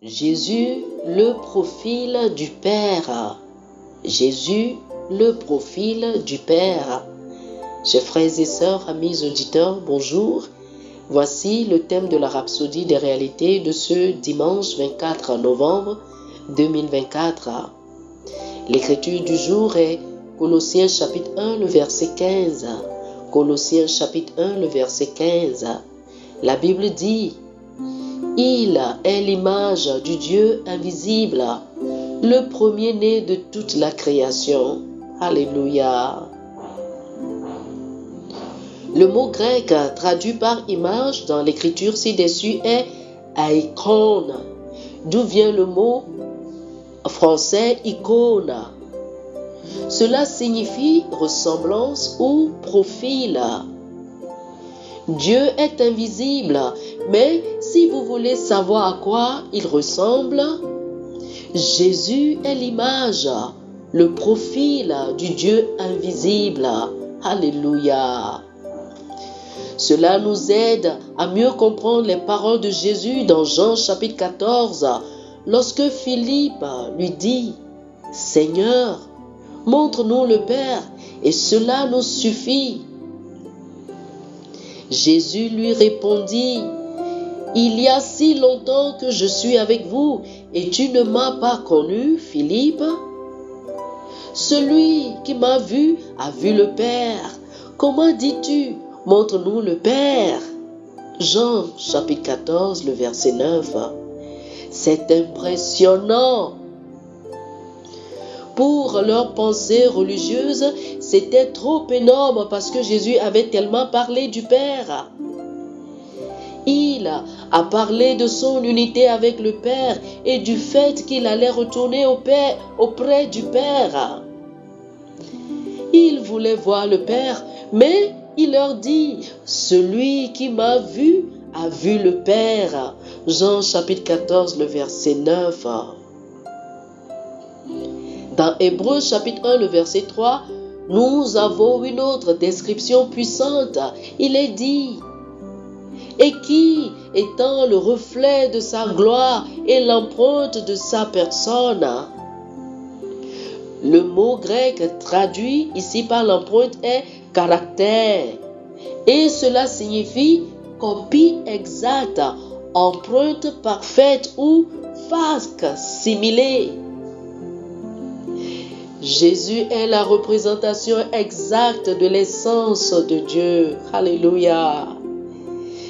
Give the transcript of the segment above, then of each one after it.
Jésus, le profil du Père. Jésus, le profil du Père. Chers frères et sœurs, amis auditeurs, bonjour. Voici le thème de la Rhapsodie des réalités de ce dimanche 24 novembre 2024. L'écriture du jour est Colossiens chapitre 1, le verset 15. Colossiens chapitre 1, le verset 15. La Bible dit: il est l'image du Dieu invisible, le premier-né de toute la création. Alléluia. Le mot grec traduit par image dans l'écriture ci-dessus est icône, d'où vient le mot français icône. Cela signifie ressemblance ou profil. Dieu est invisible, mais si vous voulez savoir à quoi il ressemble, Jésus est l'image, le profil du Dieu invisible. Alléluia. Cela nous aide à mieux comprendre les paroles de Jésus dans Jean chapitre 14, lorsque Philippe lui dit: Seigneur, montre-nous le Père, et cela nous suffit. Jésus lui répondit: il y a si longtemps que je suis avec vous, et tu ne m'as pas connu, Philippe? Celui qui m'a vu a vu le Père. Comment dis-tu, montre-nous le Père? Jean chapitre 14, le verset 9. C'est impressionnant. Pour leurs pensées religieuses, c'était trop énorme parce que Jésus avait tellement parlé du Père. Il a parlé de son unité avec le Père et du fait qu'il allait retourner auprès du Père. Il voulait voir le Père, mais il leur dit: celui qui m'a vu a vu le Père. Jean chapitre 14, le verset 9. Dans Hébreux chapitre 1, le verset 3, nous avons une autre description puissante. Il est dit: et qui, étant le reflet de sa gloire et l'empreinte de sa personne. Le mot grec traduit ici par l'empreinte est caractère, et cela signifie copie exacte, empreinte parfaite ou fac-similé. Jésus est la représentation exacte de l'essence de Dieu. Alléluia.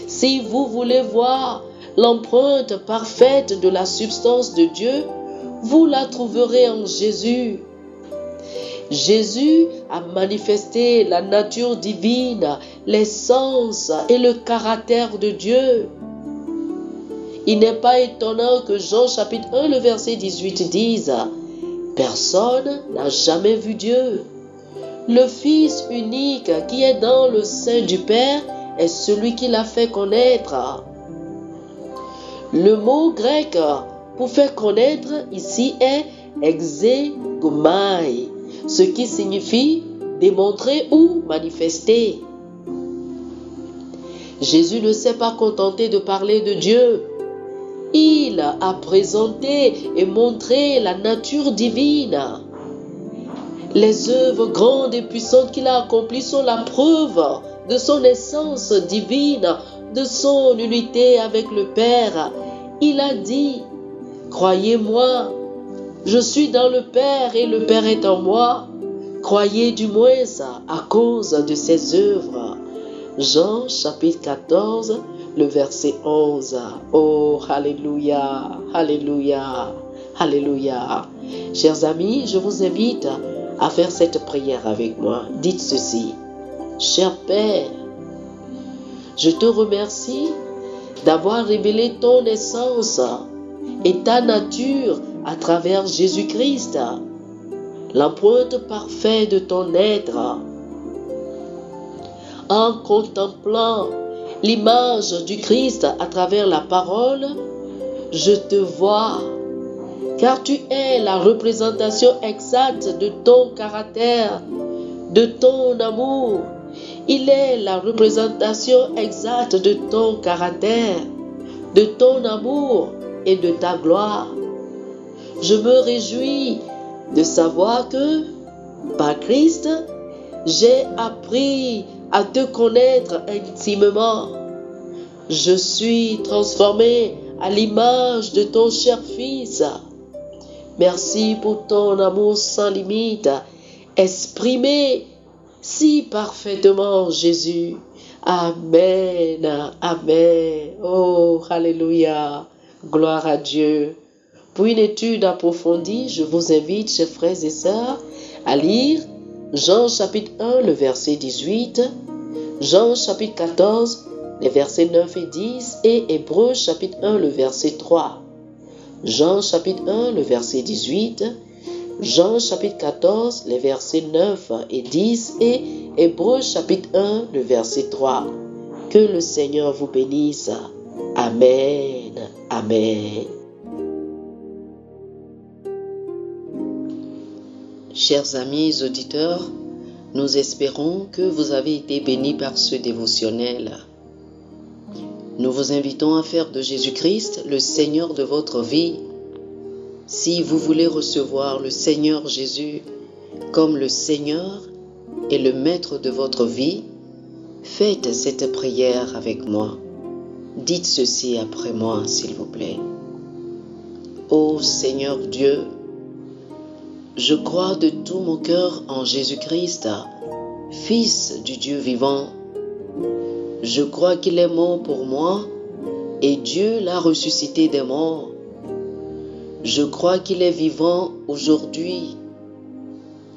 Si vous voulez voir l'empreinte parfaite de la substance de Dieu, vous la trouverez en Jésus. Jésus a manifesté la nature divine, l'essence et le caractère de Dieu. Il n'est pas étonnant que Jean chapitre 1, le verset 18 dise: personne n'a jamais vu Dieu. Le Fils unique qui est dans le sein du Père est celui qui l'a fait connaître. Le mot grec pour faire connaître ici est exegomai, ce qui signifie démontrer ou manifester. Jésus ne s'est pas contenté de parler de Dieu. Il a présenté et montré la nature divine. Les œuvres grandes et puissantes qu'il a accomplies sont la preuve de son essence divine, de son unité avec le Père. Il a dit: croyez-moi, je suis dans le Père et le Père est en moi. Croyez du moins à cause de ses œuvres. Jean chapitre 14, le verset 11. Oh, alléluia, alléluia, alléluia. Chers amis, je vous invite à faire cette prière avec moi. Dites ceci: cher Père, je te remercie d'avoir révélé ton essence et ta nature à travers Jésus-Christ, l'empreinte parfaite de ton être. En contemplant l'image du Christ à travers la parole, je te vois, car tu es la représentation exacte de ton caractère, de ton amour. Il est la représentation exacte de ton caractère, de ton amour et de ta gloire. Je me réjouis de savoir que, par Christ, j'ai appris à te connaître intimement. Je suis transformé à l'image de ton cher Fils. Merci pour ton amour sans limite, exprimé si parfaitement, Jésus. Amen, amen. Oh, alléluia, gloire à Dieu. Pour une étude approfondie, je vous invite, chers frères et sœurs, à lire Jean chapitre 1, le verset 18, Jean chapitre 14, les versets 9 et 10, et Hébreux chapitre 1, le verset 3. Jean chapitre 1, le verset 18, Jean chapitre 14, les versets 9 et 10, et Hébreux chapitre 1, le verset 3. Que le Seigneur vous bénisse. Amen. Amen. Chers amis auditeurs, nous espérons que vous avez été bénis par ce dévotionnel. Nous vous invitons à faire de Jésus-Christ le Seigneur de votre vie. Si vous voulez recevoir le Seigneur Jésus comme le Seigneur et le Maître de votre vie, faites cette prière avec moi. Dites ceci après moi, s'il vous plaît. Ô Seigneur Dieu, je crois de tout mon cœur en Jésus-Christ, Fils du Dieu vivant. Je crois qu'il est mort pour moi et Dieu l'a ressuscité des morts. Je crois qu'il est vivant aujourd'hui.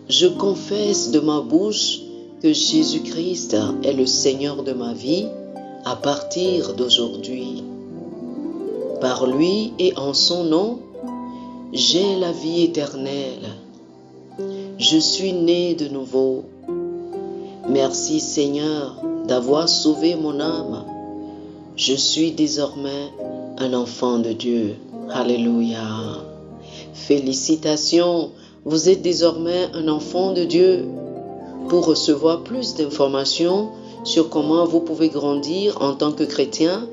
Je confesse de ma bouche que Jésus-Christ est le Seigneur de ma vie à partir d'aujourd'hui. Par lui et en son nom, j'ai la vie éternelle. Je suis né de nouveau. Merci Seigneur d'avoir sauvé mon âme. Je suis désormais un enfant de Dieu. Alléluia. Félicitations, vous êtes désormais un enfant de Dieu. Pour recevoir plus d'informations sur comment vous pouvez grandir en tant que chrétien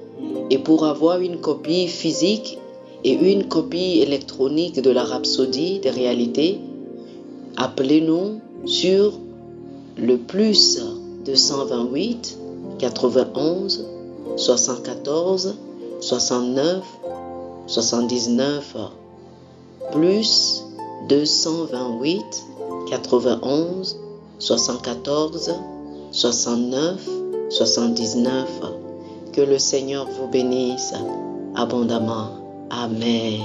et pour avoir une copie physique et une copie électronique de la Rhapsodie des réalités, appelez-nous sur le plus 228 91 74 69 79 plus 228 91 74 69 79. Que le Seigneur vous bénisse abondamment. Amen.